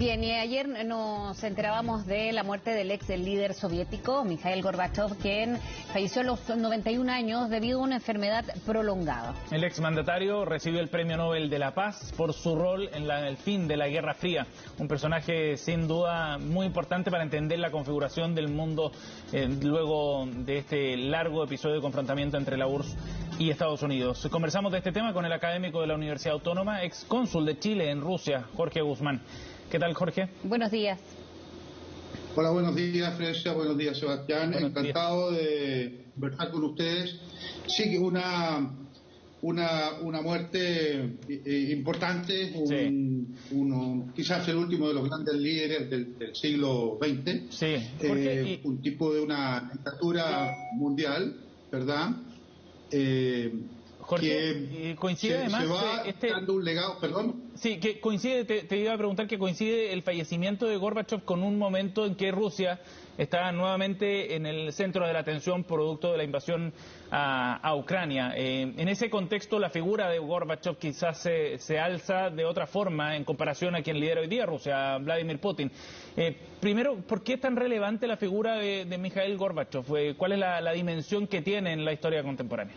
Bien, y ayer nos enterábamos de la muerte del ex líder soviético, Mikhail Gorbachev, quien falleció a los 91 años debido a una enfermedad prolongada. El exmandatario recibió el Premio Nobel de la Paz por su rol en el fin de la Guerra Fría, un personaje sin duda muy importante para entender la configuración del mundo luego de este largo episodio de confrontamiento entre la URSS y Estados Unidos. Conversamos de este tema con el académico de la Universidad Autónoma, ex cónsul de Chile en Rusia, Jorge Guzmán. ¿Qué tal, Jorge? Buenos días. Hola, buenos días, Fresia, buenos días, Sebastián. Buenos Encantado días de conversar con ustedes. Sí, que una muerte importante, quizás el último de los grandes líderes del siglo XX. Sí, Jorge, un tipo de una dictadura mundial, ¿verdad? Jorge, coincide además se va dando un legado, perdón. Sí, que coincide, te iba a preguntar que coincide el fallecimiento de Gorbachev con un momento en que Rusia está nuevamente en el centro de la atención producto de la invasión a Ucrania. En ese contexto, la figura de Gorbachev quizás se alza de otra forma en comparación a quien lidera hoy día Rusia, Vladimir Putin. Primero, ¿por qué es tan relevante la figura de Mikhail Gorbachev? ¿Cuál es la dimensión que tiene en la historia contemporánea?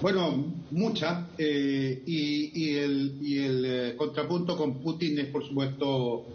Bueno, mucha, y el contrapunto con Putin es, por supuesto,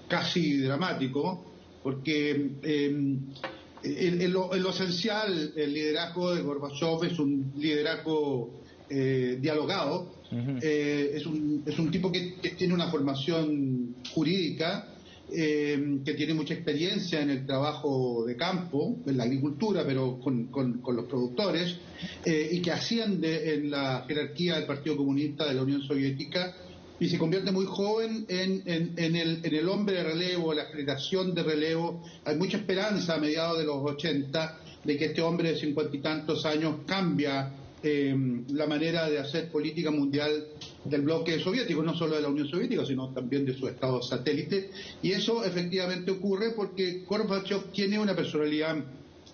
casi dramático, porque en lo esencial el liderazgo de Gorbachev es un liderazgo dialogado. Es un tipo que tiene una formación jurídica, que tiene mucha experiencia en el trabajo de campo, en la agricultura, pero con los productores, y que asciende en la jerarquía del Partido Comunista de la Unión Soviética y se convierte muy joven en el hombre de relevo, la generación de relevo. Hay mucha esperanza a mediados de los 80 de que este hombre de 50 y tantos años cambia la manera de hacer política mundial del bloque soviético, no solo de la Unión Soviética, sino también de su estado satélite. Y eso efectivamente ocurre porque Gorbachev tiene una personalidad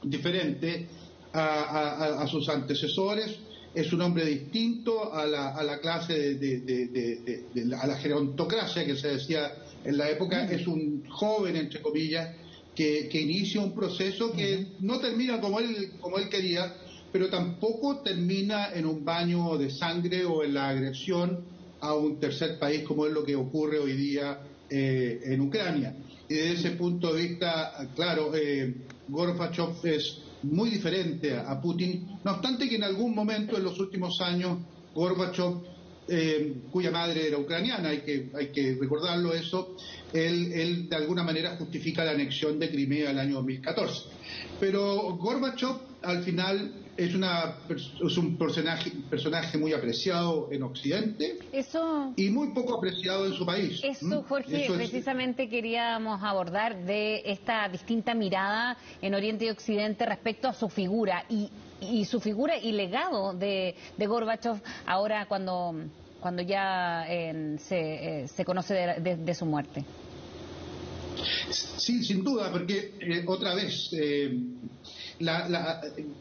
diferente a sus antecesores. Es un hombre distinto a la clase a la gerontocracia que se decía en la época. Es un joven, entre comillas, que inicia un proceso que no termina como él quería, pero tampoco termina en un baño de sangre o en la agresión a un tercer país, como es lo que ocurre hoy día en Ucrania. Y desde ese punto de vista, claro, Gorbachev es muy diferente a Putin, no obstante que en algún momento en los últimos años Gorbachev, cuya madre era ucraniana, hay que recordarlo eso, él de alguna manera justifica la anexión de Crimea el año 2014. Pero Gorbachev al final es un personaje muy apreciado en Occidente y muy poco apreciado en su país. Eso, Jorge, precisamente queríamos abordar de esta distinta mirada en Oriente y Occidente respecto a su figura y su figura y legado de Gorbachev ahora cuando ya se conoce de su muerte. Sí, sin duda, porque otra vez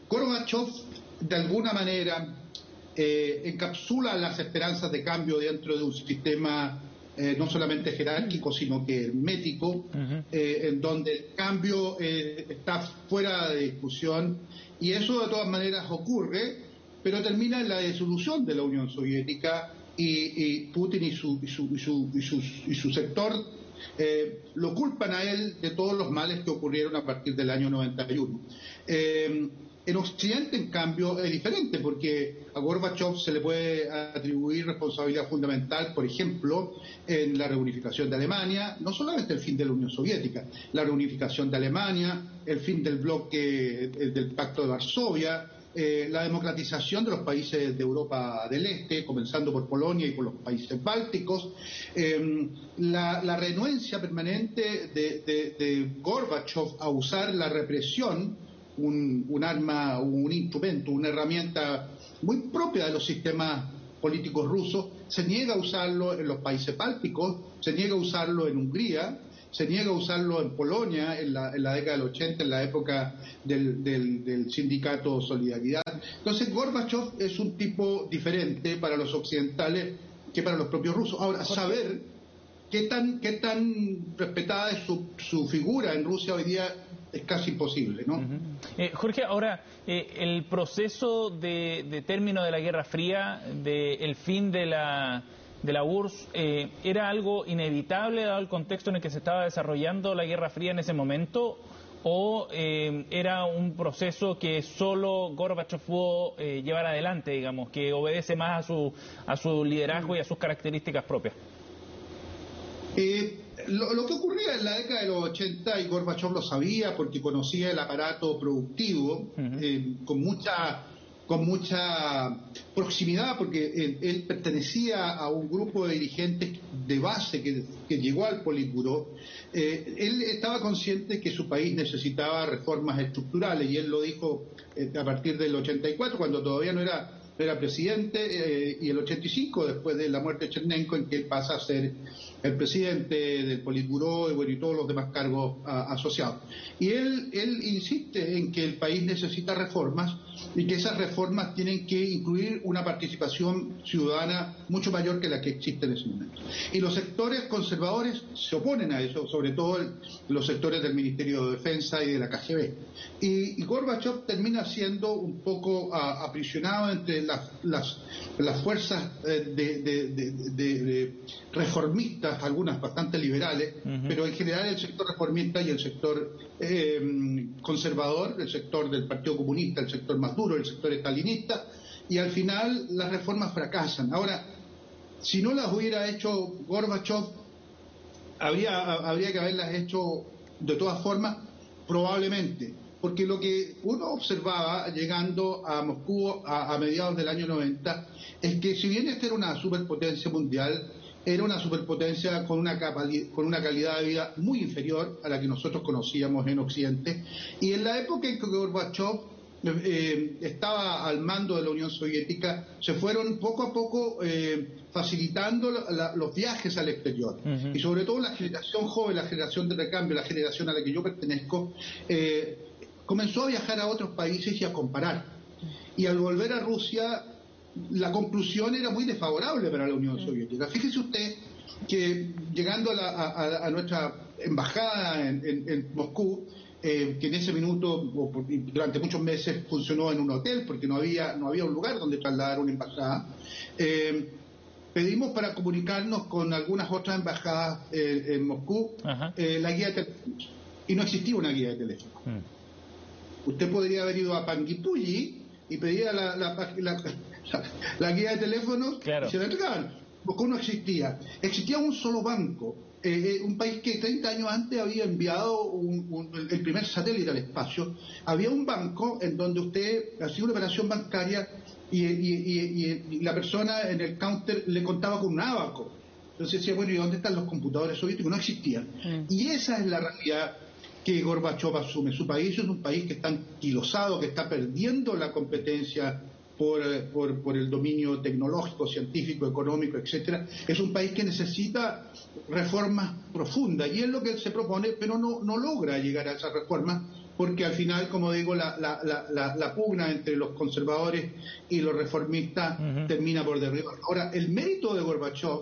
Gorbachev de alguna manera encapsula las esperanzas de cambio dentro de un sistema no solamente jerárquico sino que hermético, en donde el cambio está fuera de discusión, y eso de todas maneras ocurre, pero termina en la disolución de la Unión Soviética y Putin y su sector lo culpan a él de todos los males que ocurrieron a partir del año 91. En Occidente, en cambio, es diferente, porque a Gorbachev se le puede atribuir responsabilidad fundamental, por ejemplo, en la reunificación de Alemania, no solamente el fin de la Unión Soviética, la reunificación de Alemania, el fin del bloque del Pacto de Varsovia, la democratización de los países de Europa del Este, comenzando por Polonia y por los países bálticos, la renuencia permanente de Gorbachev a usar la represión, un arma, un instrumento, una herramienta muy propia de los sistemas políticos rusos. Se niega a usarlo en los países bálticos, se niega a usarlo en Hungría, se niega a usarlo en Polonia en la década del 80, en la época del sindicato Solidaridad. Entonces Gorbachev es un tipo diferente para los occidentales que para los propios rusos. Ahora, saber qué tan respetada es su figura en Rusia hoy día es casi imposible, ¿no? Jorge, ahora, el proceso de término de la Guerra Fría, del fin de la URSS, ¿era algo inevitable dado el contexto en el que se estaba desarrollando la Guerra Fría en ese momento? ¿O era un proceso que solo Gorbachev pudo llevar adelante, digamos, que obedece más a su liderazgo y a sus características propias? Lo que ocurría en la década de los 80, y Gorbachev lo sabía porque conocía el aparato productivo con mucha proximidad, porque él pertenecía a un grupo de dirigentes de base que llegó al Politburó. Él estaba consciente que su país necesitaba reformas estructurales, y él lo dijo a partir del 84, cuando todavía no era presidente, y el 85, después de la muerte de Chernenko, en que él pasa a ser el presidente del Politburó y todos los demás cargos asociados. Y él insiste en que el país necesita reformas, y que esas reformas tienen que incluir una participación ciudadana mucho mayor que la que existe en ese momento. Y los sectores conservadores se oponen a eso, sobre todo los sectores del Ministerio de Defensa y de la KGB. Y Gorbachev termina siendo un poco aprisionado entre las fuerzas de reformistas, algunas bastante liberales, pero en general el sector reformista y el sector conservador, el sector del Partido Comunista, el sector más duro, el sector estalinista, y al final las reformas fracasan. Ahora, si no las hubiera hecho Gorbachev, habría que haberlas hecho de todas formas, probablemente, porque lo que uno observaba llegando a Moscú a mediados del año 90 es que, si bien esta era una superpotencia mundial, era una superpotencia con una calidad de vida muy inferior a la que nosotros conocíamos en Occidente. Y en la época en que Gorbachev estaba al mando de la Unión Soviética, se fueron poco a poco facilitando los viajes al exterior. Y sobre todo la generación joven, la generación de recambio, la generación a la que yo pertenezco, comenzó a viajar a otros países y a comparar. Y al volver a Rusia, la conclusión era muy desfavorable para la Unión Soviética. Fíjese usted que llegando a nuestra embajada en Moscú, que en ese minuto, durante muchos meses, funcionó en un hotel porque no había un lugar donde trasladar una embajada, pedimos para comunicarnos con algunas otras embajadas en Moscú la guía de teléfonos, y no existía una guía de teléfono. Usted podría haber ido a Panguipulli y pedía la guía de teléfonos, claro, y se la entregaban. Moscú no existía. Existía un solo banco, un país que 30 años antes había enviado el primer satélite al espacio. Había un banco en donde usted hacía una operación bancaria y la persona en el counter le contaba con un ábaco. Entonces decía, bueno, ¿y dónde están los computadores soviéticos? No existían. Y esa es la realidad que Gorbachev asume. Su país es un país que está anquilosado, que está perdiendo la competencia por el dominio tecnológico, científico, económico, etcétera. Es un país que necesita reformas profundas, y es lo que él se propone, pero no logra llegar a esas reformas, porque al final, como digo, la pugna entre los conservadores y los reformistas termina por derribar. Ahora, el mérito de Gorbachev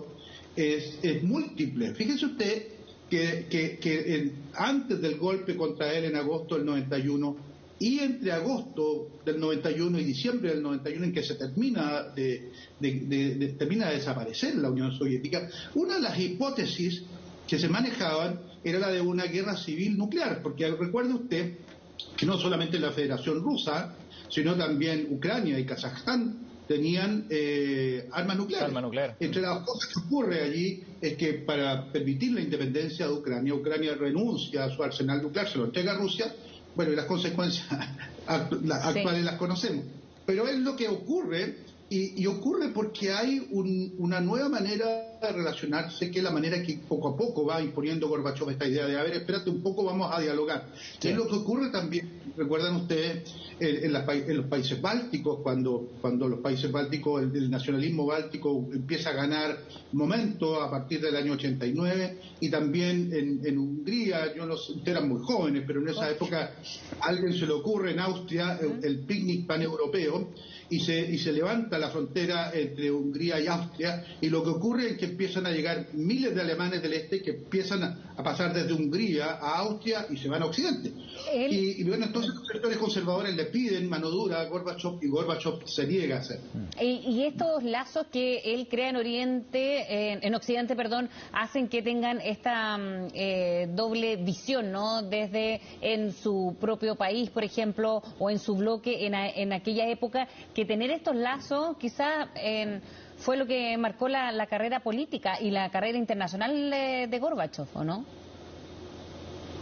es múltiple. Fíjese usted que antes del golpe contra él en agosto del 91, y entre agosto del 91 y diciembre del 91, en que se termina de desaparecer la Unión Soviética, una de las hipótesis que se manejaban era la de una guerra civil nuclear, porque recuerde usted que no solamente la Federación Rusa, sino también Ucrania y Kazajstán tenían armas nucleares. Entre las cosas que ocurre allí es que, para permitir la independencia de Ucrania renuncia a su arsenal nuclear, se lo entrega a Rusia. Bueno, y las consecuencias actuales las conocemos. Pero es lo que ocurre, y ocurre porque hay una nueva manera de relacionarse, que es la manera que poco a poco va imponiendo Gorbachev esta idea de, a ver, espérate un poco, vamos a dialogar. Sí. Es lo que ocurre también, recuerdan ustedes, en los países bálticos, cuando los países bálticos, el nacionalismo báltico empieza a ganar momento a partir del año 89, y también en Hungría, yo no sé, eran muy jóvenes, pero en esa época a alguien se le ocurre en Austria el picnic paneuropeo, y se levanta la frontera entre Hungría y Austria, y lo que ocurre es que empiezan a llegar miles de alemanes del este que empiezan a pasar desde Hungría a Austria y se van a Occidente. Y bueno, entonces los sectores conservadores le piden mano dura a Gorbachev y Gorbachev se niega a hacer. Y estos lazos que él crea en Occidente, hacen que tengan esta doble visión, ¿no? Desde en su propio país, por ejemplo, o en su bloque en aquella época, que tener estos lazos quizás fue lo que marcó la carrera política y la carrera internacional de Gorbachev, ¿o no?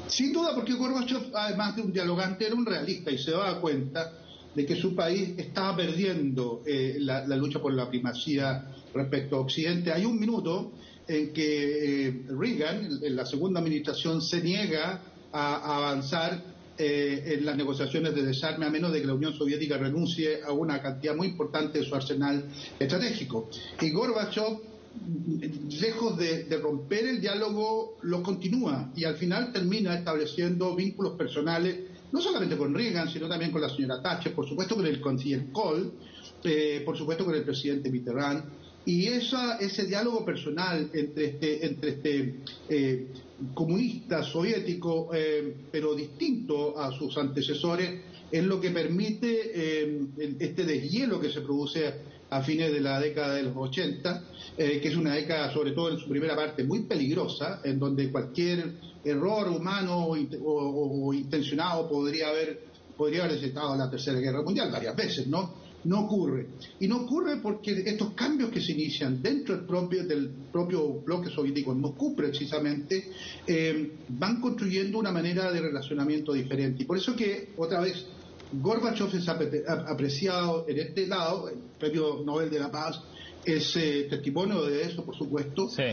Sin duda, porque Gorbachev, además de un dialogante, era un realista y se daba cuenta de que su país estaba perdiendo la lucha por la primacía respecto a Occidente. Hay un minuto en que Reagan, en la segunda administración, se niega a avanzar en las negociaciones de desarme a menos de que la Unión Soviética renuncie a una cantidad muy importante de su arsenal estratégico. Y Gorbachev, lejos de romper el diálogo, lo continúa y al final termina estableciendo vínculos personales, no solamente con Reagan, sino también con la señora Thatcher, por supuesto con el canciller Kohl, por supuesto con el presidente Mitterrand. Y ese diálogo personal entre este comunista soviético, pero distinto a sus antecesores, es lo que permite este deshielo que se produce a fines de la década de los 80, que es una década, sobre todo en su primera parte, muy peligrosa, en donde cualquier error humano o intencionado podría haber desatado la Tercera Guerra Mundial varias veces, ¿no? No ocurre. Y no ocurre porque estos cambios que se inician dentro del propio bloque soviético en Moscú, precisamente, van construyendo una manera de relacionamiento diferente. Y por eso que, otra vez, Gorbachev es apreciado en este lado, el Premio Nobel de la Paz es testimonio de eso, por supuesto, sí.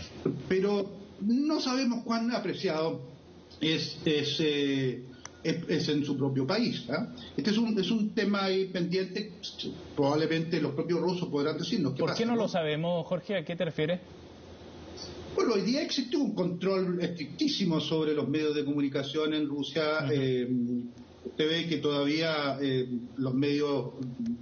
Pero no sabemos cuán apreciado es en su propio país. Este es un tema ahí pendiente, probablemente los propios rusos podrán decirnos qué pasa. ¿Por qué no lo sabemos, Jorge? ¿A qué te refieres? Bueno, hoy día existe un control estrictísimo sobre los medios de comunicación en Rusia. Usted ve que todavía los medios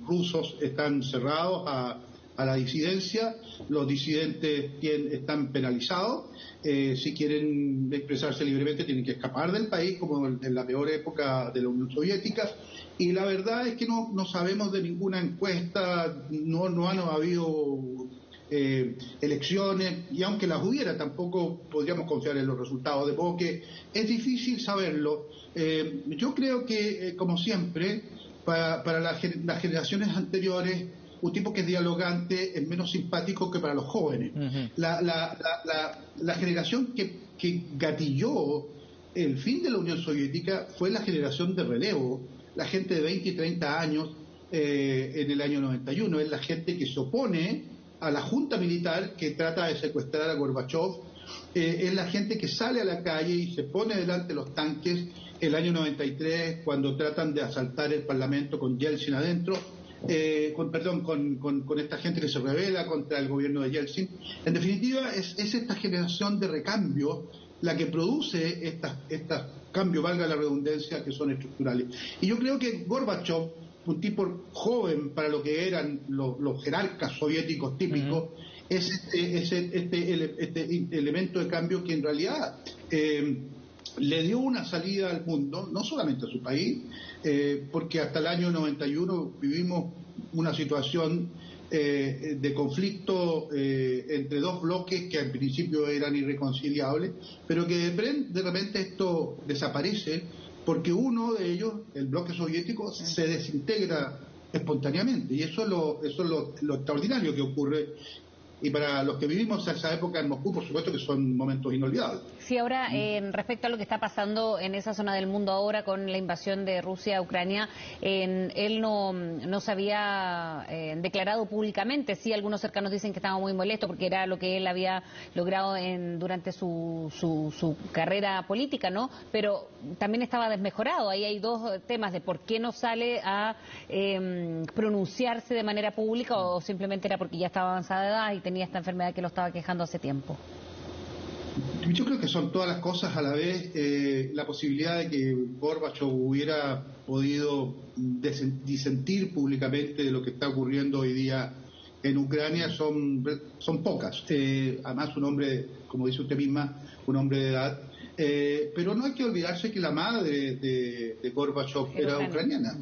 rusos están cerrados a la disidencia, los disidentes están penalizados, si quieren expresarse libremente tienen que escapar del país, como en la peor época de la Unión Soviética, y la verdad es que no sabemos de ninguna encuesta, no han habido elecciones, y aunque las hubiera tampoco podríamos confiar en los resultados, de modo que es difícil saberlo. Yo creo que, como siempre, para las generaciones anteriores, un tipo que es dialogante es menos simpático que para los jóvenes. La generación que gatilló el fin de la Unión Soviética fue la generación de relevo, la gente de 20 y 30 años en el año 91, es la gente que se opone a la junta militar que trata de secuestrar a Gorbachev, es la gente que sale a la calle y se pone delante de los tanques el año 93 cuando tratan de asaltar el Parlamento con Yeltsin adentro, con esta gente que se rebela contra el gobierno de Yeltsin. En definitiva, es esta generación de recambio la que produce estos cambios, valga la redundancia, que son estructurales. Y yo creo que Gorbachev, un tipo joven para lo que eran los jerarcas soviéticos típicos, es este elemento de cambio que en realidad le dio una salida al mundo, no solamente a su país, porque hasta el año 91 vivimos una situación de conflicto entre dos bloques que al principio eran irreconciliables, pero que de repente esto desaparece porque uno de ellos, el bloque soviético, se desintegra espontáneamente, y eso es lo extraordinario que ocurre. Y para los que vivimos esa época en Moscú, por supuesto que son momentos inolvidables. Sí, ahora, respecto a lo que está pasando en esa zona del mundo ahora con la invasión de Rusia a Ucrania, él no se había declarado públicamente. Sí, algunos cercanos dicen que estaba muy molesto porque era lo que él había logrado durante su carrera política, ¿no? Pero también estaba desmejorado. Ahí hay dos temas de por qué no sale a pronunciarse de manera pública, o simplemente era porque ya estaba avanzada de edad y tenía esta enfermedad que lo estaba quejando hace tiempo. Yo creo que son todas las cosas a la vez. La posibilidad de que Gorbachev hubiera podido disentir públicamente de lo que está ocurriendo hoy día en Ucrania son pocas. Además, un hombre, como dice usted misma, un hombre de edad. Pero no hay que olvidarse que la madre de Gorbachev era ucraniana.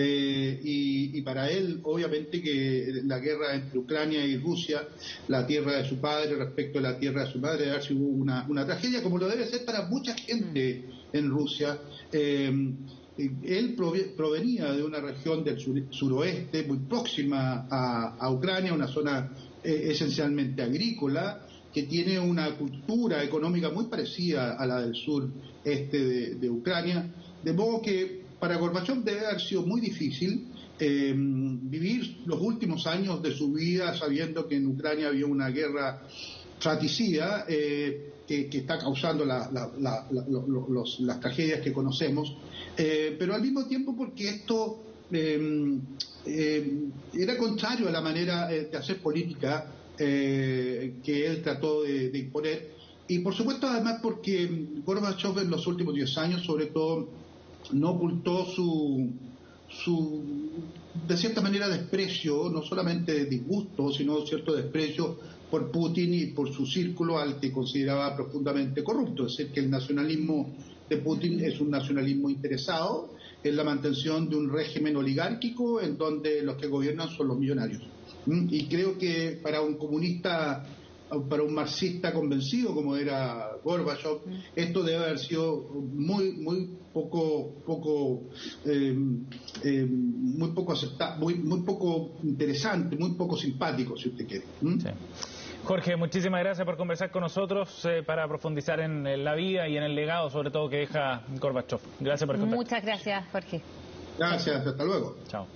Y para él, obviamente, que la guerra entre Ucrania y Rusia, la tierra de su padre respecto a la tierra de su madre, debe haber sido una tragedia, como lo debe ser para mucha gente en Rusia. Él provenía de una región del suroeste, muy próxima a Ucrania, una zona esencialmente agrícola, que tiene una cultura económica muy parecida a la del sureste de Ucrania, de modo que para Gorbachev debe haber sido muy difícil vivir los últimos años de su vida sabiendo que en Ucrania había una guerra fratricida que está causando las tragedias que conocemos, pero al mismo tiempo porque esto era contrario a la manera de hacer política que él trató de imponer, y por supuesto además porque Gorbachev en los últimos 10 años sobre todo no ocultó su de cierta manera desprecio, no solamente disgusto, sino cierto desprecio por Putin y por su círculo al que consideraba profundamente corrupto. Es decir, que el nacionalismo de Putin es un nacionalismo interesado en la mantención de un régimen oligárquico en donde los que gobiernan son los millonarios. Y creo que para un comunista, para un marxista convencido como era Gorbachev, esto debe haber sido muy poco aceptable, muy poco interesante, muy poco simpático, si usted quiere. Sí. Jorge, muchísimas gracias por conversar con nosotros para profundizar en la vida y en el legado, sobre todo, que deja Gorbachev. Gracias por el contacto. Muchas gracias, Jorge. Gracias, hasta luego. Chao.